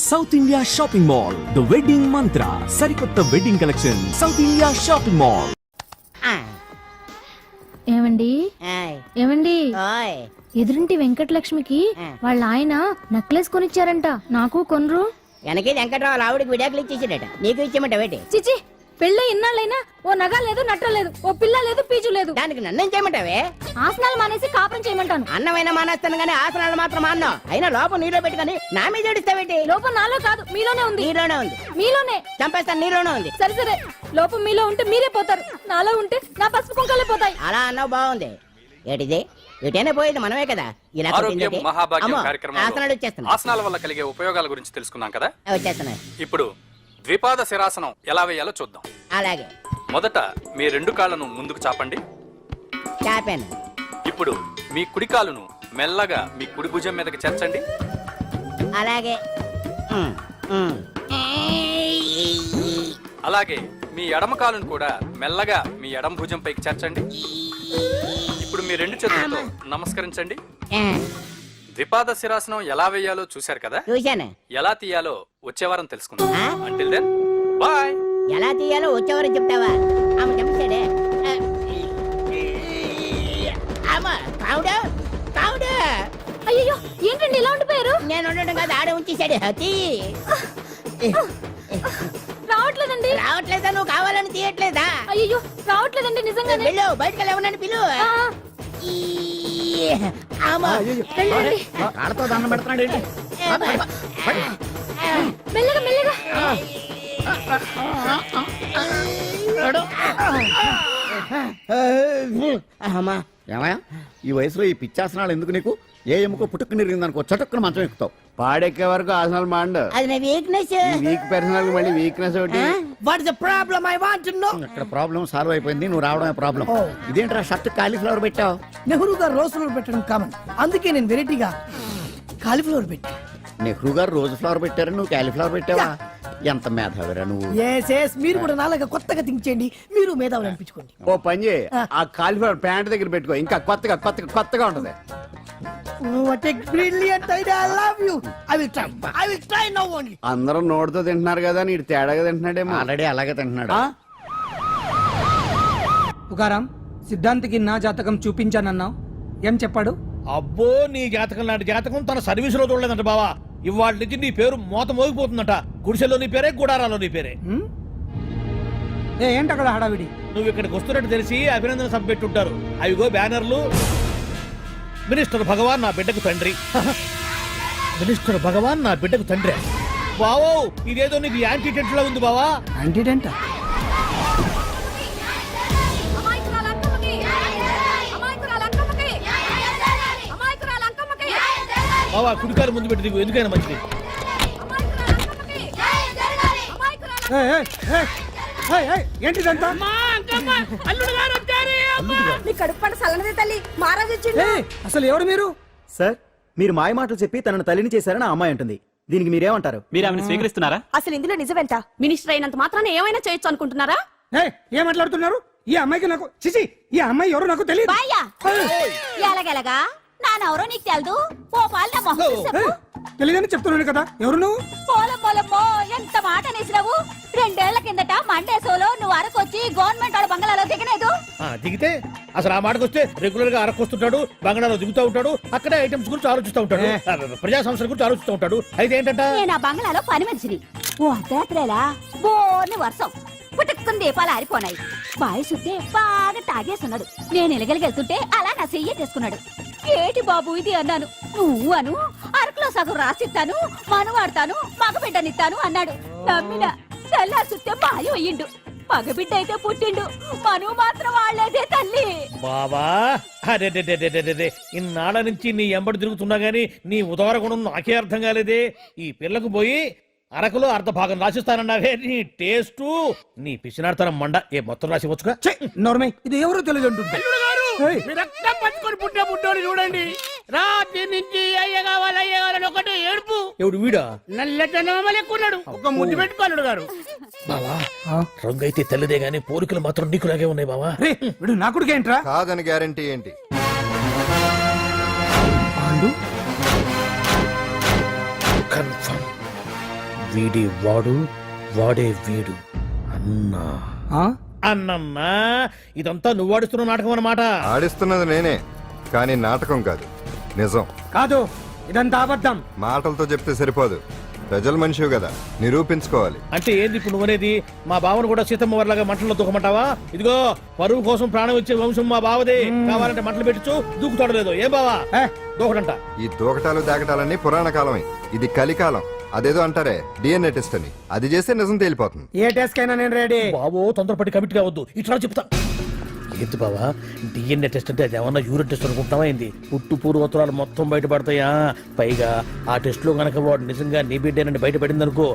South India shopping mall the wedding మంత్ర సరికొత్త wedding collection south India shopping mall. ఏమండి ఏమండి ఓయ్ ఎదురింటి వెంకటలక్ష్మికి వాళ్ళ ఆయన నెక్లెస్ కొనిచ్చారంట, నాకు కొనరు. వెనకే వెంకట్రావు ఆవిడకి విడాకులు ఇచ్చేసాడట, నీకు ఇచ్చేమంట వేటి? చిచి, పెళ్ళి ఇన్నాళ్ళైనా ఓ నగ లేదు, నట్ట లేదు, ఓ పిల్ల లేదు, పీచు లేదు. దానికి నన్నేం చేయమంటావే? ఆసనాలు మానేసి కాపురం చేయమంటాను. అన్నమైనా మానేస్తాను గానీ ఆసనాలు మాత్రం మాన్నా. అయినా లోపం నీలో పెట్టుకొని నా మీద ఏడుస్తావేటి? లోపం నాలో కాదు, మీలోనే ఉంది. నీలోనే ఉంది. మీలోనే చంపేస్తాను, నీలోనే ఉంది. సరే సరే, లోపం మీలో ఉంటే మీరే పోతారు, నాలో ఉంటే నా పసుపు కుంకాలే పోతాయి. అలా అన్నావు, బాగుంది. ఏటిది? ఎటైనా పోయేది మనమే కదా. ఇలా ఆరోగ్యం మహాభాగ్యం కార్యక్రమంలో ఆసనాలు వచ్చేస్తున్నాయి. ఆసనాల వల్ల కలిగే ఉపయోగాల గురించి తెలుసుకున్నాం కదా. వచ్చేస్తున్నాయి. ఇప్పుడు ద్విపాద శిరాసనం ఎలా వేయాలో చూద్దాం. అలాగే మొదట మీ రెండు కాళ్ళను ముందుకు చాపండి. చాపాను. ఇప్పుడు మీ కుడి కాలును మెల్లగా మీ కుడి భుజం మీదకి చేర్చండి. అలాగే అలాగే మీ ఎడమ కాలును కూడా మెల్లగా మీ ఎడమ భుజం పైకి చేర్చండి. ఇప్పుడు మీ రెండు చేతులతో నమస్కరించండి. ద్విపాద శిరాసనం ఎలా వేయాలో చూశారు కదా. చూశాను. ఎలా తీయాలో వచ్చే వారం తెలుసుకుందాం. Until then bye. ఎలా తీయాలో వచ్చేవారు చెప్తావా? ఆమె చెప్పాడే. అయ్యో, ఏంటండి ఇలా ఉండిపోయారు? నేను ఉండడం కాదు, ఆడే ఉంచేసాడే. రావట్లేదండి. రావట్లేదా? నువ్వు కావాలని తీయట్లేదా? అయ్యో, రావట్లేదండి నిజంగానే. వెళ్ళు, బయటకు వెళ్ళవనని పిలు. ఆడతో దండం పెడుతున్నాడు ఏంటి? మెల్లగా మెల్లగా. ఏమయ్యా, ఈ వయసులో ఈ పిచ్చాసనాలు ఎందుకు నీకు? ఏ ఎముకో పుట్టుకుని నిరిగిందనుకో చటుక్కున మంచం ఎక్కుతావు. పాడెక్కే వరకు ఆసనాలు మాండు. అది నా వీక్నెస్. వీక్ పర్సనల్ మళ్ళీ వీక్నెస్ ఒకటి. What is the problem? I want to know. ఇక్కడ ప్రాబ్లం సాల్వ్ అయిపోయింది, నువ్వు రావడమే ప్రాబ్లం. ఇదేంట్రా షర్ట్ కాలీఫ్లవర్ పెట్టావు? నెహ్రూ గారు రోజ్ ఫ్లవర్ పెట్టడం కామన్, అందుకే నేను వెరైటీగా కాలీఫ్లవర్ పెట్టా. నెహ్రూ గారు రోజు ఫ్లవర్ పెట్టారు, నువ్వు కాలీఫ్లవర్ పెట్టావా? ఎంత మేధావిరా నువ్వు. మీరు కూడా నాలాగా కొత్తగా థింక్ చేయండి, మీరు మేధావులు అనిపించుకోండి. ఓ పని చేయి, ఆ కాలిఫ్లవర్ ప్యాంట్ దగ్గర పెట్టుకో, ఇంకా కొత్తగా ఉంటది. What a brilliant idea, I love you. I will try now only. అందరూ నోటితో తింటున్నారు కదా, నీడు తేడాగా తింటున్నాడేమో. ఆల్రెడీ అలాగే తింటున్నాడు. పుకారం, సిద్ధాంతికి నా జాతకం చూపించానన్నావు, ఏం చెప్పాడు? అబ్బో, నీ జాతకం లాంటి జాతకం తన సర్వీస్ లో చూడలేదంట బావా. ఇవాళ నుంచి నీ పేరు మోత మోగిపోతుందట. గుడిసెలో నీ పేరే, గుడారాలో నీ పేరే. ఏంటి అక్కడ హడావిడి? నువ్వు ఇక్కడికి వస్తున్నట్టు తెలిసి అభినందన సభ పెట్టుంటారు. అవిగో బ్యానర్లు. మినిస్టర్ భగవాన్ నా బిడ్డకు తండ్రి. మినిస్టర్ భగవాన్ నా బిడ్డకు తండ్రి. బావో, ఇదేదో నీకు యాంటీటెంట్ లా ఉంది బావా. యాంటీటెంట్? బావా, కుడికారు ముందు పెట్టి దిగు, ఎందుకైనా మంచిది. ఏంటిదంతా? అసలు ఎవరు మీరు? సార్, మీరు మాయ మాటలు చెప్పి తనను తల్లిని చేశారని ఆ అమ్మాయి అంటుంది. దీనికి మీరేమంటారు? మీరు ఆమెను స్వీకరిస్తున్నారా? అసలు ఇందులో నిజమేంట? మినిస్టర్ అయినంత మాత్రాన ఏమైనా చేయొచ్చు అనుకుంటున్నారా? ఏం మాట్లాడుతున్నారు? ఈ అమ్మాయికి నాకు చిచి, ఈ అమ్మాయి ఎవరు నాకు తెలియదు. ఎలాగెలగా నానెవరో నీకు తెలదు. ఓ పాల తెలియదని చెప్తున్నాను కదా, ఎవరు నువ్వు? పోలమ్మో, ఎంత మాట అనేసినావు. 2 ఏళ్ల కిందట మండే సోలో నువ్వు అరకొచ్చి గవర్నమెంట్ వాళ్ళ బంగ్లాలో దిగలేదు. దిగితే అసలు ఆ మాటకు వస్తే రెగ్యులర్ గా అరకొస్తుంటాడు, బంగాళాలో దిగుతూ ఉంటాడు, అక్కడే ఐటమ్స్ గురించి ఆలోచిస్తూ ఉంటాడు, ప్రజా సంస్థల గురించి ఆలోచిస్తూ ఉంటాడు. అయితే ఏంటంట, నేను ఆ బంగ్లాలో పని మనిషిని. ఓ అర్ధరాత్రేలా బోర్ని వర్షం పుట్టుకుని దీపాలు ఆరిపోనాయి. బాయ్ సుట్టే బాగా తాగేస్తున్నాడు. నేను ఎలగలిగెళ్తుంటే అలా నా చెయ్యేసుకున్నాడు. ఏటి బాబు ఇది అన్నాను. నువ్వు అను, అరకులో సగం రాసిస్తాను, మనువాడతాను, మగబిడ్డనిస్తాను అన్నాడు. నమ్మిన తెల్లారి సుట్టే బాయ్ అయ్యిండు. మగబిడ్డ అయితే పుట్టిండు, మనువు మాత్రం వాళ్లేదే తల్లి. బాబా అరే ఇన్నాళ్ళ నుంచి నీ ఎంబడి తిరుగుతున్నా గానీ నీ ఉదార గుణం నాకే అర్థం కాలేదే. ఈ పిల్లకు పోయి అరకులో అర్ధ భాగం రాసిస్తానన్నావే, నీ టేస్టు నీ పిచ్చినాడతనం మండ. ఏ మొత్తం రాసివచ్చుగా. నోర్మై, ఇది ఎవరో తెలియదు అంటుంది. పట్టుకొని పుట్టే పుట్టోడు చూడండి, రాత్రి నుంచి అయ్య కావాలని ఒకటే ఏడుపు. ఎవడు వీడా? నల్లెక్కున్నాడు, ఒక ముద్దు పెట్టుకోలేడు గారు. బావా, రంగు అయితే తెల్లదే గానీ పోలికలు మాత్రం నీకులాగే ఉన్నాయి బావా. వీడు నా కొడుకు ఏంట్రా? కాదని గ్యారంటీ ఏంటి? కన్ఫర్మ్ వీడి వాడు వాడే వీడు అన్నా ఆ? అన్నమ్మా ఇదంతా నువ్వు ఆడుస్తున్న నాటకం అన్నమాట. ఆడిస్తున్నది నేనే కానీ నాటకం కాదు, నిజం. కాదు, ఇదంతా అబద్ధం. మాటలతో చెప్తే సరిపోదు, ప్రజల మనిషివి కదా, నిరూపించుకోవాలి. అంటే ఏంది ఇప్పుడు నువ్వనేది? మా బావను కూడా సీతమ్మ వారిలాగా మంటల్లో దూకమంటావా? ఇదిగో పరువు కోసం ప్రాణం ఇచ్చే వంశం మా బావదే. కావాలంటే మంటలు పెట్టచ్చు, దూకుతాడు లేదు. ఏం బావా దూకడంట? ఈ దూకటాలు దాకటాలన్నీ పురాణ కాలమే, ఇది కలికాలం. అదేదో అంటారే డిఎన్ఏ టెస్ట్ అని, అది చేస్తే నిజం తేలిపోతుంది. ఏ టెస్ట్ కైనా నేను రెడీ. బావో తొందరపడి కమిట్ కావద్దు, ఇట్లా చెప్తా. ఏంటి బావా డిఎన్ఏ టెస్ట్ అంటే అది ఏమన్నా యూరిన్ టెస్ట్ అనుకుంటావా ఏంది? పుట్టు పూర్వోత్తరాలు మొత్తం బయటపడతాయా? పైగా ఆ టెస్ట్ లో గనక వాడు నిజంగా నీ బిడ్డేనని బయటపడింది అనుకో,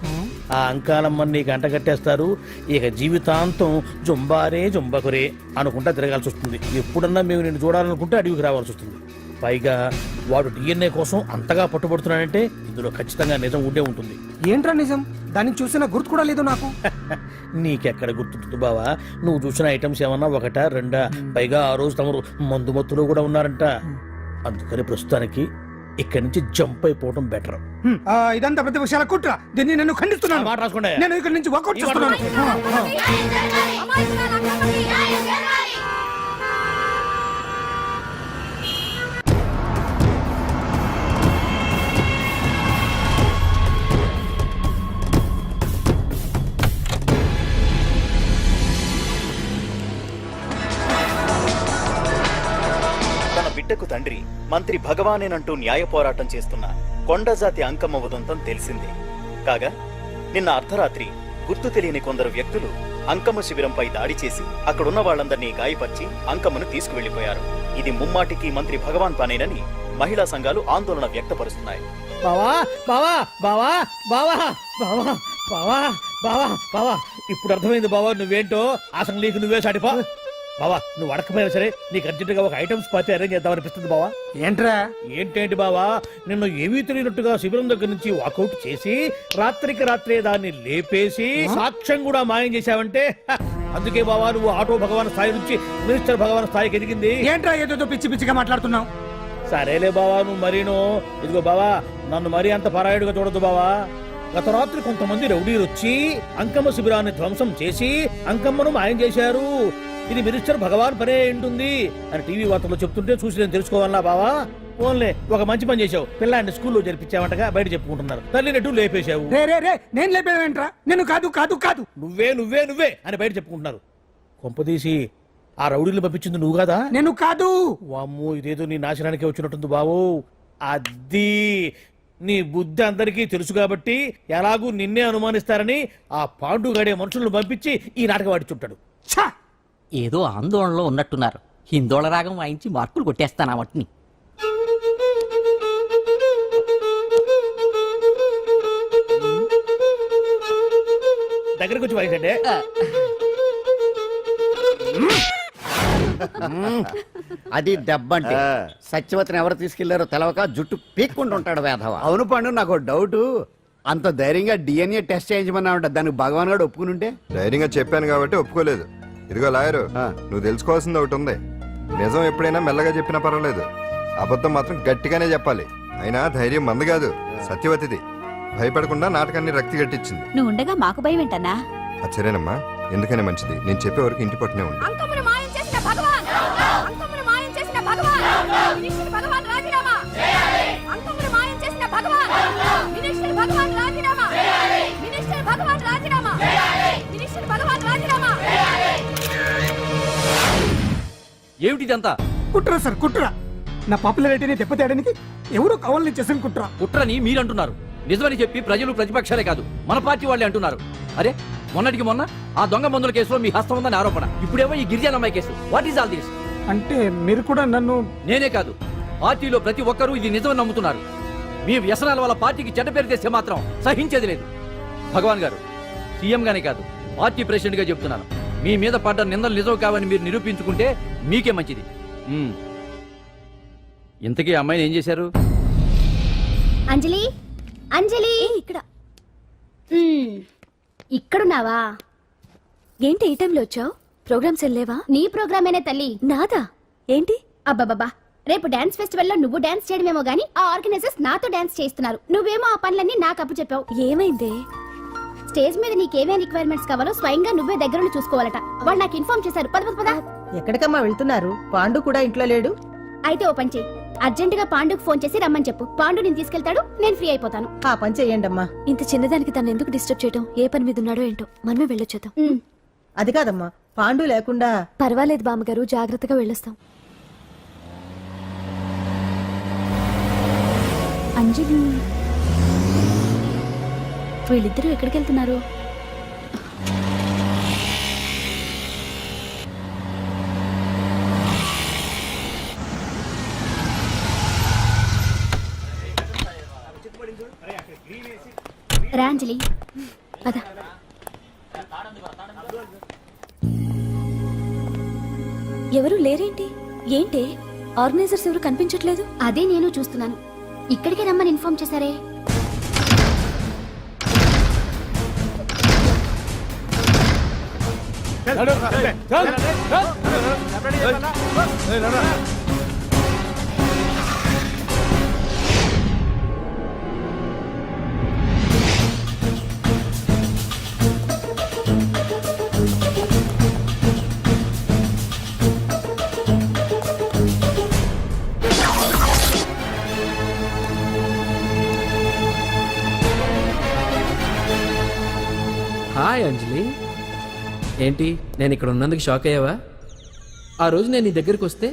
ఆ అంకాలమ్మని నీకు అంట కట్టేస్తారు. ఇక జీవితాంతం జుంబారే జుంబకురే అనుకుంటా తిరగాల్సి వస్తుంది. ఎప్పుడన్నా మేము నిన్ను చూడాలనుకుంటే అడవికి రావాల్సి వస్తుంది. పైగా వాడు డిఎన్ఏ కోసం అంతగా పట్టుబడుతున్నాడంటే ఇందులో ఖచ్చితంగా నిజం ఉండే ఉంటుంది. ఏంట్రా నిజం? దాన్ని చూసిన గుర్తు కూడా లేదు నాకు. నీకెక్కడ గుర్తుంటుంది బావా? నువ్వు చూసిన ఐటమ్స్ ఏమన్నా ఒకటా రెండా? పైగా ఆ రోజు తమరు మందు మత్తులో కూడా ఉన్నారంట. అందుకని ప్రస్తుతానికి ఇక్కడి నుంచి జంప్ అయిపోవడం బెటర్. ఇదంతా ప్రతి విషయాల కుట్ర. దీన్ని నేను ఖండిస్తున్నాను. మాట రాసుకోండి. నేను ఇక్కడి నుంచి వాకౌట్ చేస్తున్నాను. తన బిడ్డకు తండ్రి మంత్రి భగవానేనంటూ న్యాయ పోరాటం చేస్తున్న కొండజాతి అంకమ్మ ఉదంతం తెలిసిందే. కాగా నిన్న అర్ధరాత్రి గుర్తు తెలియని కొందరు వ్యక్తులు అంకమ్మ శిబిరంపై దాడి చేసి అక్కడున్న వాళ్లందరినీ గాయపరిచి అంకమ్మను తీసుకువెళ్లిపోయారు. ఇది ముమ్మాటికి మంత్రి భగవాన్ పనేనని మహిళా సంఘాలు ఆందోళన వ్యక్తపరుస్తున్నాయి. బావా బావా బావా బావా బావా బావా బావా బావా ఇప్పుడు అర్థమైంది బావా నువ్వేంటో. అసలు నీకు నువ్వే సాటిపో బావా. నువ్వు అడకపోయినా సరే నీకు అర్జెంటుగా ఒక ఐటమ్స్ పార్టీ అరేంజ్ చేద్దామనిపిస్తుంది బావా. ఏంట్రా? ఏంటేంటి బావా, నిన్ను ఏమీ తెలియనట్టుగా శిబిరం దగ్గర నుంచి వాకౌట్ చేసి రాత్రికి రాత్రే దాన్ని లేపేసి సాక్ష్యం కూడా మాయం చేశావంటే అందుకే బావా నువ్వు ఆటో భగవాన్ స్థాయి నుంచి మినిస్టర్ భగవాన్ స్థాయికి ఎదిగింది. ఏంట్రా ఏదో పిచ్చి పిచ్చిగా మాట్లాడుతున్నావు? సరేలే బావా నువ్వు మరీను. ఇదిగో బావా నన్ను మరీ అంత పరాయుడుగా చూడదు బావా. గత రాత్రి కొంతమంది రౌడీలు వచ్చి అంకమ్మ శిబిరాన్ని ధ్వంసం చేసి అంకమ్మను మాయం చేశారు. ఇది మినిస్టర్ భగవాన్ పనే ఉంటుంది అని టీవీ వార్తల్లో చెప్తుంటే చూసి నేను తెలుసుకోవాలా బావా. ఓన్లే ఒక మంచి పని చేశావు, పిల్లాన్ని స్కూల్లో జరిపించావంటగా బయట చెప్పుకుంటున్నారు. తల్లినట్టు లేపేశావు. నేను లేపేవేంట్రా? నేను కాదు కాదు కాదు నువ్వే నువ్వే నువ్వే అని బయట చెప్పుకుంటున్నారు. కొంపదీసి ఆ రౌడీలు పంపించింది నువ్వు కాదా? నేను కాదు. వామ్మో ఇదేదో నీ నాశనానికి వచ్చినట్టుంది బావు. అది నీ బుద్ధి అందరికీ తెలుసు కాబట్టి ఎలాగూ నిన్నే అనుమానిస్తారని ఆ పాండుగాడే మనుషులను పంపించి ఈ నాటకం ఆడిచుంటాడు. ఏదో ఆందోళనలో ఉన్నట్టున్నారు. హిందోళ రాగం వాయించి మార్కులు కొట్టేస్తాను ఆ మట్టిని. దగ్గరకు వచ్చి వాయించండి. అది దెబ్బంటే. సత్యవతిని ఎవరు తీసుకెళ్లారో తెలవక జుట్టు పీక్కుంటూ ఉంటాడు వేధవ. అవును పండు, నాకు డౌట్. అంత ధైర్యంగా డిఎన్ఏ టెస్ట్ చేయించమన్నా ఉంటా, దానికి భగవాన్ గారు ఒప్పుకుని ఉంటే. ధైర్యంగా చెప్పాను కాబట్టి ఒప్పుకోలేదు. ఇదిగో లాయరు, నువ్వు తెలుసుకోవాల్సింది ఒకటి ఉంది. నిజం ఎప్పుడైనా మెల్లగా చెప్పినా పర్వాలేదు, అబద్ధం మాత్రం గట్టిగానే చెప్పాలి. అయినా ధైర్యం మంది కాదు, సత్యవతిది. భయపడకుండా నాటకాన్ని రక్తి గట్టించింది. నువ్వు ఉండగా మాకు భయం ఏంటన్నా? సరేనమ్మా, ఎందుకనే మంచిది. నేను చెప్పే వరకు ఇంటి పట్టునే ఉంది. అంకమ్మను మాయం చేసిన భగవాన్! అంకమ్మను మాయం చేసిన భగవాన్! మినిస్టర్ భగవాన్ రాజీనామా! అంకమ్మను మాయం చేసిన భగవాన్! మినిస్టర్ భగవాన్ రాజీనామా! మినిస్టర్ భగవాన్ రాజీనామా! మినిస్టర్ భగవాన్ రాజీనామా! ఏమిటిదంతా? కుట్ర సార్, కుట్ర. నా పాపులారిటీని దెబ్బతేయడానికి ఎవరో కావాలని చేసిన కుట్ర. కుట్రని మీరంటున్నారు. నిజమని చెప్పి ప్రజలు ప్రతిపక్షాలే కాదు మన పార్టీ వాళ్ళే అంటున్నారు. అరే మొన్నటికి మొన్న ఆ దొంగ మందుల కేసులో మీ హస్తం ఉందని ఆరోపణ, ఇప్పుడేమో ఈ గిరిజన అమ్మాయి case. What is all this? అంటే మీరు కూడా నన్ను... నేనే కాదు, పార్టీలో ప్రతి ఒక్కరూ ఇది నిజమని నమ్ముతున్నారు. మీ వ్యసనాల వల్ల పార్టీకి చెడ్డ పేరు తెస్తే మాత్రం సహించేది లేదు. భగవాన్ గారు, సీఎం గానే కాదు పార్టీ ప్రెసిడెంట్ గా చెప్తున్నాను, మీ మీద పడ్డ నిందలు నిజం కావని మీరు నిరూపించుకుంటే మీకే మంచిది. ఇంతకీ అమ్మాయిని ఏం చేశారు? అంజలి, అంజలి ఇక్కడ ఇక్కడున్నావా? ఏంటి ఈ టైంలో వచ్చావు? ప్రోగ్రామ్స్ వెళ్ళేవా? నీ ప్రోగ్రామేనే తల్లి. నాదా? ఏంటి? అబ్బాబాబా, రేపు డాన్స్ ఫెస్టివల్ లో నువ్వు డాన్స్ చేయడమేమో గానీ ఆ ఆర్గనైజర్స్ నాతో డాన్స్ చేస్తున్నారు. నువ్వేమో ఆ పనులన్నీ నాకు అప్పు చెప్పావు. ఏమైంది? స్టేజ్ మీద నీకేమేం రిక్వైర్మెంట్స్ కావాలో స్వయంగా నువ్వే దగ్గరుండి చూసుకోవాలట. వాళ్ళు నాకు ఇన్ఫార్మ్ చేశారు. పద పద పద. ఎక్కడికమ్మా వెళ్తున్నారు? పాండు కూడా ఇంట్లో లేడు. అయితే ఓ పని చెయ్యి, అర్జెంట్ గా పాండుకు ఫోన్ చేసి రమ్మని చెప్పు. పాండు నేను తీసుకెళ్తాడు, నేను ఫ్రీ అయిపోతాను. ఆ పని చెయ్యండమ్మా. ఇంత చిన్నదానికి తను ఎందుకు డిస్టర్బ్ చేయటం? ఏ పని మీద ఉన్నాడో ఏంటో, మనమే వెళ్ళొచ్చేద్దాం. అది కాదమ్మా, పాండు లేకుండా. పర్వాలేదు బామ్మగారు, జాగ్రత్తగా వెళ్ళొస్తాం. అంజలి, వీళ్ళిద్దరూ ఎక్కడికి వెళ్తున్నారు? రా అంజలి, పద. ఎవరు లేరేంటి? ఏంటి ఆర్గనైజర్స్ ఎవరు కనిపించట్లేదు? అదే నేను చూస్తున్నాను. ఇక్కడికే రమ్మని ఇన్ఫార్మ్ చేశారే. హాయ్ అంజలి, ఏంటి నేను ఇక్కడ ఉన్నందుకు షాక్ అయ్యావా? ఆ రోజు నేను నీ దగ్గరికి వస్తే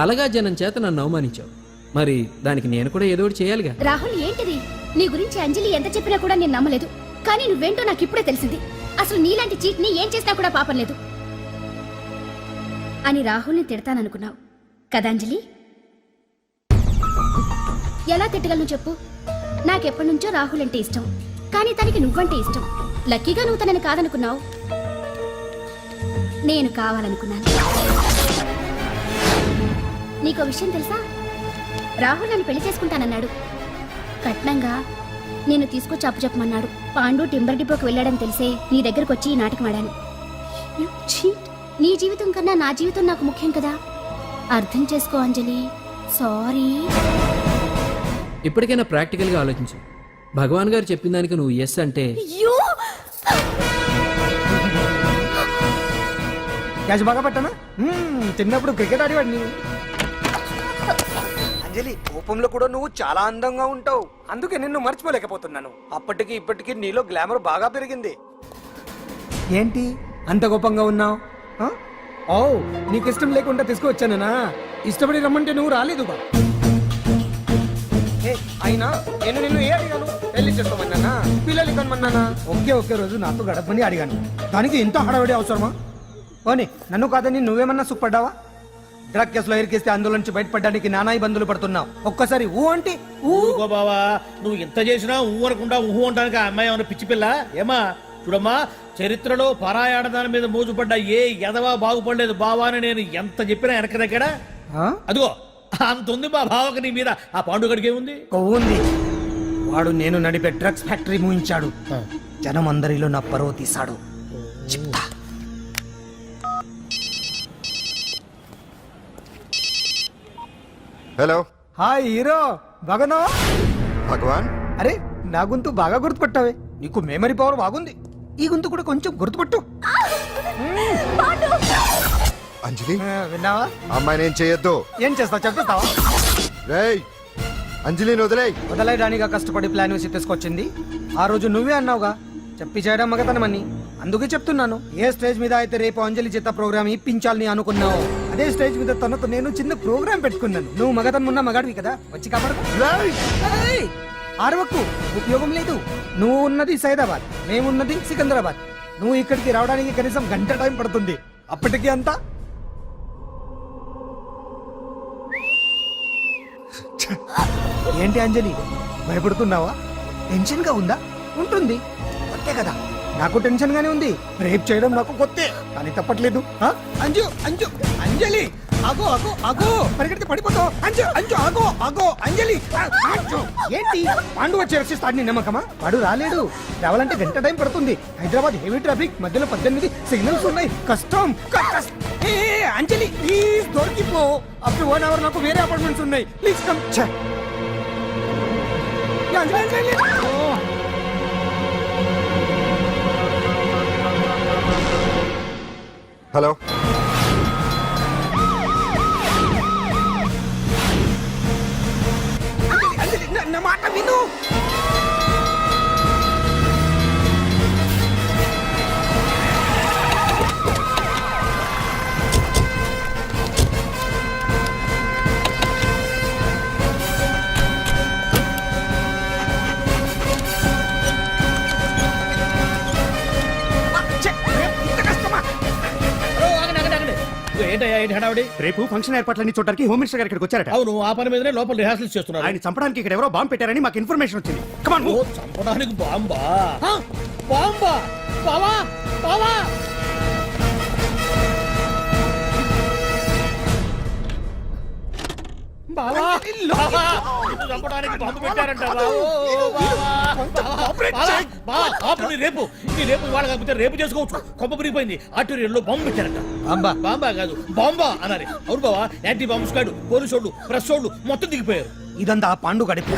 అలగా జనం చేత నన్ను అవమానించావు. మరి దానికి నేను కూడా ఏదో ఒకటి చేయాలిగా. రాహుల్, ఏంటిది? నీ గురించి అంజలి ఎంత చెప్పినా కూడా నేను నమ్మలేదు. కానీ నువ్వేంటో నాకు ఇప్పుడే తెలిసింది. అసలు నీలాంటి చీట్ ని ఏం చేసినా కూడా పాపం లేదు అని రాహుల్ని తిడతాననుకున్నావు కదా అంజలి? ఎలా తిట్టగలను చెప్పు? నాకెప్పటి నుంచో రాహుల్ అంటే ఇష్టం, కానీ తనకి నువ్వంటే ఇష్టం. లక్కీగా నువ్వు తనని కాదనుకున్నావు, నేను కావాలనుకున్నాను. నీకో విషయం తెలుసా? రాహుల్ నన్ను పెళ్లి చేసుకుంటానన్నాడు. కట్నంగా నేను తీసుకొచ్చి అప్పు చెప్పమన్నాడు. పాండు టింబర్ డిపోకి వెళ్ళాడని తెలిసే నీ దగ్గరకు వచ్చి ఈ నాటకం ఆడాను. నీ జీవితం కన్నా నా జీవితం నాకు ముఖ్యం కదా. అర్థం చేసుకో అంజలి. సారీ. ఇప్పటికైనా ప్రాక్టికల్గా ఆలోచించు. భగవాన్ గారు చెప్పిన దానికి నువ్వు ఎస్ అంటే క్యాచ్ బాగా పట్టానా? చిన్నప్పుడు క్రికెట్ ఆడేవాడిని. అంజలి, కోపంలో కూడా నువ్వు చాలా అందంగా ఉంటావు. అందుకే నిన్ను మర్చిపోలేకపోతున్నాను. అప్పటికి ఇప్పటికి నీలో గ్లామర్ బాగా పెరిగింది. ఏంటి అంత కోపంగా ఉన్నావు? ఓ, నీకు ఇష్టం లేకుండా తీసుకువచ్చానా? ఇష్టపడి రమ్మంటే నువ్వు రాలేదుగా. అయినా నేను నిన్ను ఏ అడిగాను? పెళ్లి చేసుకోమన్నానా? పిల్లలు కనమన్నానా? ఒకే రోజు నాతో గడపని అడిగాను. దానికి ఇంత హడావిడి అవసరమా? ఓని, నన్ను కాదని నువ్వేమన్నా సుఖపడ్డావా? డ్రగ్ కేసులో ఇరికిస్తే అందులో నుంచి బయటపడడానికి నానా ఇబ్బందులు పడుతున్నావు. ఒక్కసారి ఊ అంటే ఊరుకో బావా, నువ్వు ఎంత చేసినా ఊ అనకుండా ఊహు అంటానికి ఆ అమ్మాయి ఏమైనా పిచ్చి పిల్ల ఏమా? చూడమ్మా, చరిత్రలో పరాయాడదాని మీద మోజుపడ్డ ఏ ఎదవా బాగుపడలేదు బావా అని నేను ఎంత చెప్పినా వెనక దగ్గర. అదిగో అంత ఉంది మా బావకి నీ మీద. ఆ పాండుగడికి ఏముంది? కొవ్వుంది. వాడు నేను నడిపే డ్రగ్స్ ఫ్యాక్టరీ మూయించాడు. జనం అందరిలో నా పరువు తీశాడు. చెప్తా. హలో, హాయ్ హీరో, బాగున్నావా? భగవాన్. అరే, నా గొంతు బాగా గుర్తుపట్టావే. నీకు మెమరీ పవర్ బాగుంది. ఈ గొంతు కూడా కొంచెం గుర్తుపట్టు. అంజలి, విన్నావా? అమ్మాయి నేను చేయొద్దు. ఏం చేస్తావు చెప్పేస్తావా? రేయ్, అంజలిని వదిలేయ్. వదలయడానిగా కష్టపడి ప్లాన్ వేసి తీసుకొచ్చింది. ఆ రోజు నువ్వే అన్నావుగా చెప్పి చేయడం మగతనమని. అందుకే చెప్తున్నాను. ఏ స్టేజ్ మీద అయితే రేపు అంజలి చేత ప్రోగ్రామ్ ఇప్పించాలని అనుకున్నావు, అదే స్టేజ్ మీద తనతో నేను చిన్న ప్రోగ్రామ్ పెట్టుకున్నాను. నువ్వు మగతనం ఉన్న మగాడివి కదా, వచ్చి కాపాడు. ఆరవకు, ఉపయోగం లేదు. నువ్వు ఉన్నది సైదాబాద్, మేమున్నది సికింద్రాబాద్. నువ్వు ఇక్కడికి రావడానికి కనీసం గంట టైం పడుతుంది. అప్పటికి అంతా ఏంటి అంజలి, భయపడుతున్నావా? టెన్షన్ గా ఉందా? ఉంటుంది, కొత్తే కదా. నాకు టెన్షన్ గానే ఉంది. రేప్ చేయడం నాకు కొత్తే, కానీ తప్పట్లేదు. అంజు అంజు అంజలి, ఆగో ఆగో ఆగో, పరిగెడితే పడిపోతావు. అంజు అంజు ఆగో ఆగో అంజలి. అంజు, ఏంటి పాండు వచ్చి రక్షిస్తాడు నీ నమ్మకమా? వాడు రాలేడు. రావాలంటే గంట టైం పడుతుంది. హైదరాబాద్ హెవీ ట్రాఫిక్, మధ్యలో 18 సిగ్నల్స్ ఉన్నాయి. కష్టం. ఏ అంజలి, ప్లీజ్ దొరికిపో. అప్పుడు 1 అవర్ నాకు వేరే అపార్ట్మెంట్స్ ఉన్నాయి. Please come. Anjali Anjali hello నా మాట విను. ఏంటయ్యా ఏంటి హడావుడి? రేపు ఫంక్షన్ ఏర్పాట్లన్నీ చూడడానికి హోమ్ మినిస్టర్ గారు ఇక్కడికి వచ్చారట. అవును, ఆ పని మీదనే లోపల రిహార్సల్స్ చేస్తున్నారు. ఆయన చంపడానికి ఇక్కడ ఎవరో బాంబు పెట్టారని మాకు ఇన్ఫర్మేషన్ వచ్చింది. కమాన్ ఓ, చంపడానికి బాంబా? బాంబా? బావా బావా బావా బావా, నిన్ను చంపడానికి బాంబు పెట్టారంట. రేపు ఇవాళ కాకపోతే రేపు చేసుకోవచ్చు. కొమ్మ పిరిగిపోయింది. ఆర్టీరియల్లో బాంబు పెట్టారంట. బాంబా? బాంబా కాదు, బాంబా అన్నారు. అవును బావా, యాంటీ బాంబు స్క్వాడ్, పోలీసు వాళ్ళు, ప్రెస్ వాళ్ళు మొత్తం దిగిపోయారు. ఇదంతా ఆ పాండు గడిపి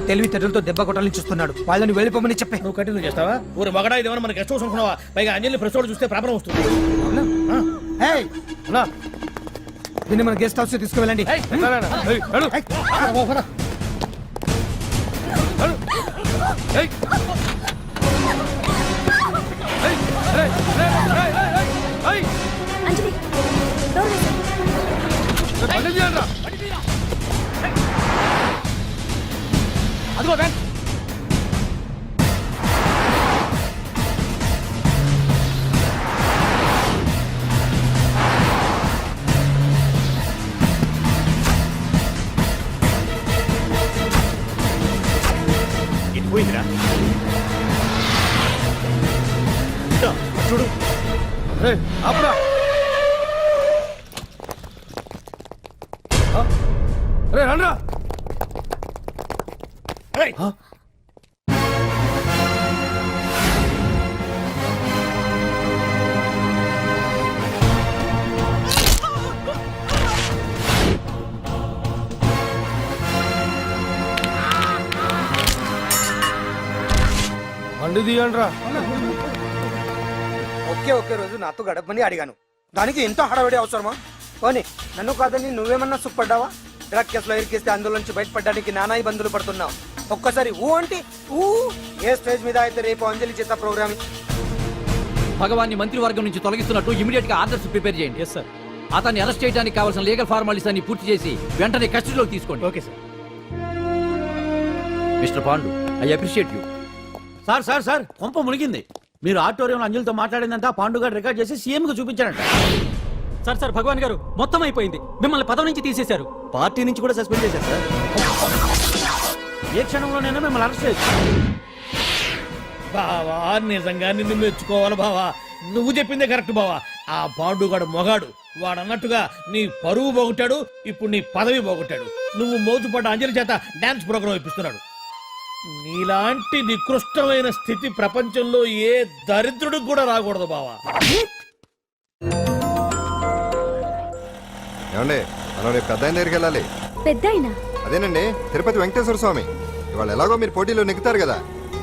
తెలివితేటలతో దెబ్బ కొట్టాలని చూస్తున్నాడు. వాళ్ళని వెళ్ళిపోమని చెప్పే. నువ్వు కంటిన్యూ చేస్తావా? ఊరు మగడా ఇదేమన్నా మన గెస్ట్ హౌస్ అనుకున్నావా? పైగా అంజలి ప్రెస్ వాళ్ళు చూస్తే ప్రాబ్లం వస్తుంది. ఏయ్, దీన్ని మన గెస్ట్ హౌస్ తీసుకువెళ్ళండి. అంజలి డోర్ వేసేయ్. అదిగో వ్యాన్. ఇది పోయిందిరా. ఇదో, చూడు. అప్పుడా రే రండ్రా. ఏయ్, బండి తీయండ్రా. ఒకే రోజు నాతో గడపని అడిగాను. దానికి ఎంతో హడావిడి అవసరమా? పోనీ నన్ను కాదని నువ్వేమన్నా సుఖపడ్డావా? డ్రగ్ కేసులో ఇరికిస్తే అందులోంచి బయటపడడానికి నానా ఇబ్బందులు పడుతున్నావు. ఒక్కసారి ఊ అంటే ఊ. ఏ స్టేజ్ మీద అయితే రేపు అంజలి చేత ప్రోగ్రామ్. భగవాన్ని మంత్రివర్గం నుంచి తొలగిస్తున్నట్టు ఇమీడియట్ గా ఆర్డర్స్ ప్రిపేర్ చేయండి. Yes sir. అతన్ని అరెస్ట్ చేయడానికి కావాల్సిన లీగల్ ఫార్మాలిటీస్ అన్ని పూర్తి చేసి వెంటనే కస్టడీలోకి తీసుకోండి. Okay sir. Mister Pandu, I appreciate you. Sir sir sir కొంప మునిగింది. మీరు ఆడిటోరియంలో అంజలితో మాట్లాడిందంతా పాండు గారు రికార్డ్ చేసి సీఎం కు చూపించారంట. సార్ భగవాన్ గారు మొత్తం అయిపోయింది. మిమ్మల్ని పదవి నుంచి తీసేశారు. పార్టీ నుంచి కూడా సస్పెండ్ చేశారు సార్. ఏ క్షణంలోనైనా మిమ్మల్ని అరెస్ట్ చేయొచ్చు. బావా, నిజంగా నిన్ను మెచ్చుకోవాలి బావా. నువ్వు చెప్పిందే కరెక్ట్ బావా. ఆ పాండుగాడు మొగాడు. వాడు అన్నట్టుగా నీ పరువు పోగొట్టాడు, ఇప్పుడు నీ పదవి పోగొట్టాడు. నువ్వు మోతుపడ్డ అంజలి చేత డాన్స్ ప్రోగ్రాం ఇప్పిస్తున్నాడు. నీలాంటి నికృష్టమైన స్థితి ప్రపంచంలో ఏ దరిద్రుడికి కూడా రాకూడదు బావా. ఏమండి, మనం రేపు పెద్ద ఆయన దగ్గరికి వెళ్ళాలి. పెద్దాయనా? అదేనండి, తిరుపతి వెంకటేశ్వర స్వామి. ఇవాళ ఎలాగో మీరు పోటీలో నెగ్గుతారు కదా,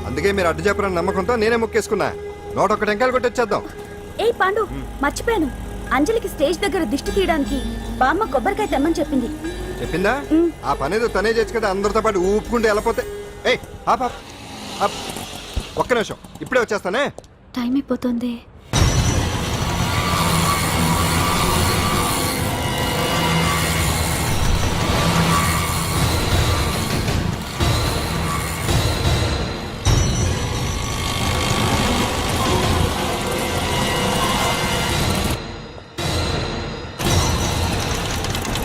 అందుకే మీరు అడ్డు చెప్పరని నమ్మకంతో నేనే మొక్కేసుకున్నా. 101 టెంకాయలు కొట్టొచ్చేద్దాం. ఏయ్ పాండు, మర్చిపోయాను. అంజలికి స్టేజ్ దగ్గర దిష్టి తీయడానికి బామ్మ కొబ్బరికాయ తెమ్మని చెప్పింది. చెప్పిందా? ఆ పనేదో తనే చేయొచ్చు కదా, అందరితో పాటు ఊపుకుంటూ వెళ్ళపోతే. ఏయ్, ఒక్క నిమిషం, ఇప్పుడే వచ్చేస్తానే. టైం అయిపోతుంది.